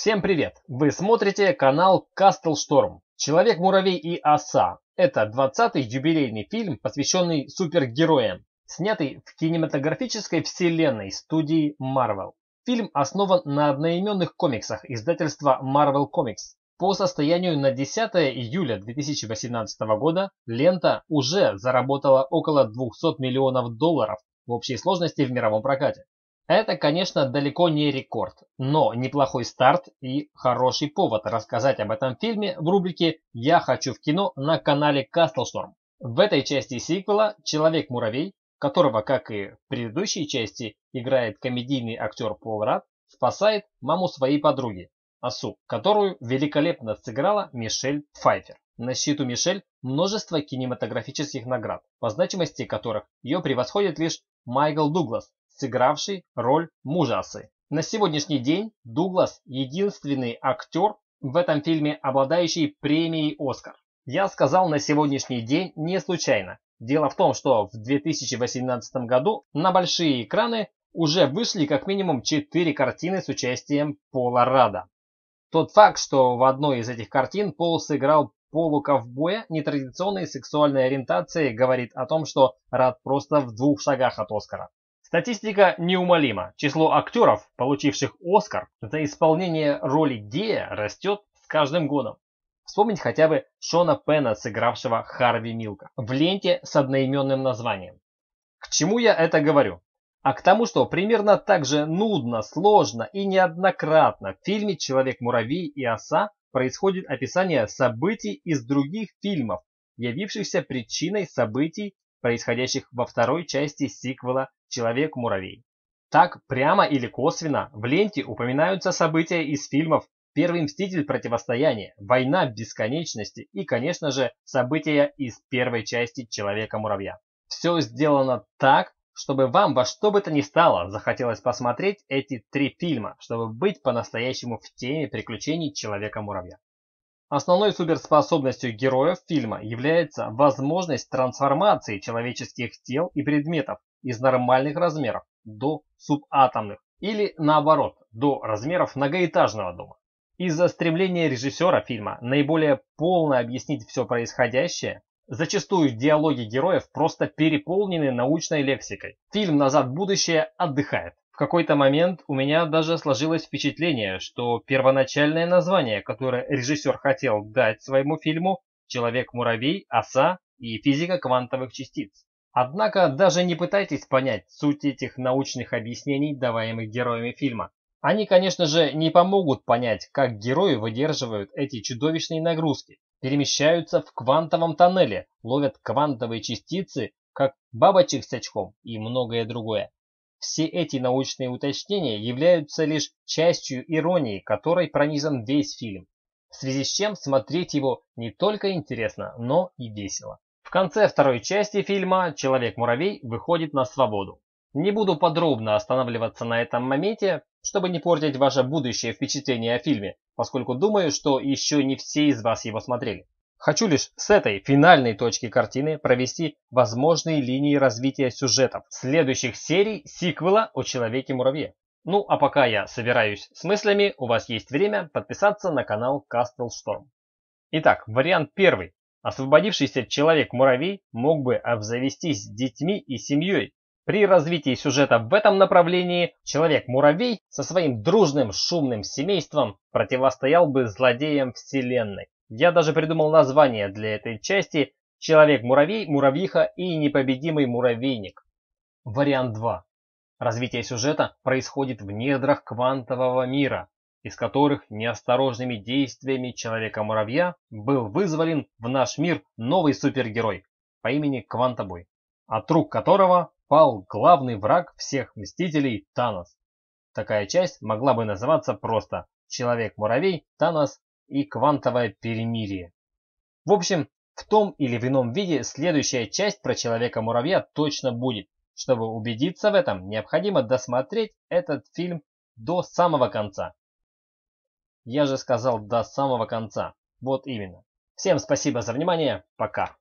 Всем привет! Вы смотрите канал Castle Storm. Человек-муравей и оса. Это 20-й юбилейный фильм, посвященный супергероям, снятый в кинематографической вселенной студии Marvel. Фильм основан на одноименных комиксах издательства Marvel Comics. По состоянию на 10 июля 2018 года лента уже заработала около 200 миллионов долларов в общей сложности в мировом прокате. Это, конечно, далеко не рекорд, но неплохой старт и хороший повод рассказать об этом фильме в рубрике «Я хочу в кино» на канале Castlestorm. В этой части сиквела Человек-муравей, которого, как и в предыдущей части, играет комедийный актер Пол Радд, спасает маму своей подруги, осу, которую великолепно сыграла Мишель Пфайффер. На счету Мишель множество кинематографических наград, по значимости которых ее превосходит лишь Майкл Дуглас, сыгравший роль мужа осы. На сегодняшний день Дуглас единственный актер в этом фильме, обладающий премией «Оскар». Я сказал на сегодняшний день не случайно. Дело в том, что в 2018 году на большие экраны уже вышли как минимум 4 картины с участием Пола Радда. Тот факт, что в одной из этих картин Пол сыграл полуковбоя нетрадиционной сексуальной ориентации, говорит о том, что Радд просто в 2 шагах от Оскара. Статистика неумолима. Число актеров, получивших Оскар за исполнение роли гея, растет с каждым годом. Вспомнить хотя бы Шона Пенна, сыгравшего Харви Милка, в ленте с одноименным названием. К чему я это говорю? А к тому, что примерно так же нудно, сложно и неоднократно в фильме «Человек-муравей и оса» происходит описание событий из других фильмов, явившихся причиной событий, происходящих во второй части сиквела «Человек-муравей». Так, прямо или косвенно, в ленте упоминаются события из фильмов «Первый мститель. Противостояние», «Война бесконечности» и, конечно же, события из первой части «Человека-муравья». Все сделано так, чтобы вам во что бы то ни стало захотелось посмотреть эти 3 фильма, чтобы быть по-настоящему в теме приключений Человека-муравья. Основной суперспособностью героев фильма является возможность трансформации человеческих тел и предметов из нормальных размеров до субатомных или наоборот, до размеров многоэтажного дома. Из-за стремления режиссера фильма наиболее полно объяснить все происходящее, зачастую диалоги героев просто переполнены научной лексикой. Фильм «Назад в будущее» отдыхает. В какой-то момент у меня даже сложилось впечатление, что первоначальное название, которое режиссер хотел дать своему фильму «Человек-муравей, оса и физика квантовых частиц». Однако даже не пытайтесь понять суть этих научных объяснений, даваемых героями фильма. Они, конечно же, не помогут понять, как герои выдерживают эти чудовищные нагрузки, перемещаются в квантовом тоннеле, ловят квантовые частицы, как бабочек с очком и многое другое. Все эти научные уточнения являются лишь частью иронии, которой пронизан весь фильм, в связи с чем смотреть его не только интересно, но и весело. В конце второй части фильма Человек-муравей выходит на свободу. Не буду подробно останавливаться на этом моменте, чтобы не портить ваше будущее впечатление о фильме, поскольку думаю, что еще не все из вас его смотрели. Хочу лишь с этой финальной точки картины провести возможные линии развития сюжетов следующих серий сиквела о Человеке-муравье. Ну а пока я собираюсь с мыслями, у вас есть время подписаться на канал Castle Storm. Итак, вариант первый. Освободившийся Человек-муравей мог бы обзавестись детьми и семьей. При развитии сюжета в этом направлении Человек-муравей со своим дружным шумным семейством противостоял бы злодеям вселенной. Я даже придумал название для этой части «Человек-муравей, муравьиха и непобедимый муравейник». Вариант 2. Развитие сюжета происходит в недрах квантового мира, из которых неосторожными действиями Человека-муравья был вызволен в наш мир новый супергерой по имени Квантобой, от рук которого пал главный враг всех Мстителей Танос. Такая часть могла бы называться просто «Человек-муравей, Танос и квантовое перемирие». В общем, в том или в ином виде следующая часть про Человека-муравья точно будет. Чтобы убедиться в этом, необходимо досмотреть этот фильм до самого конца. Я же сказал до самого конца. Вот именно. Всем спасибо за внимание. Пока.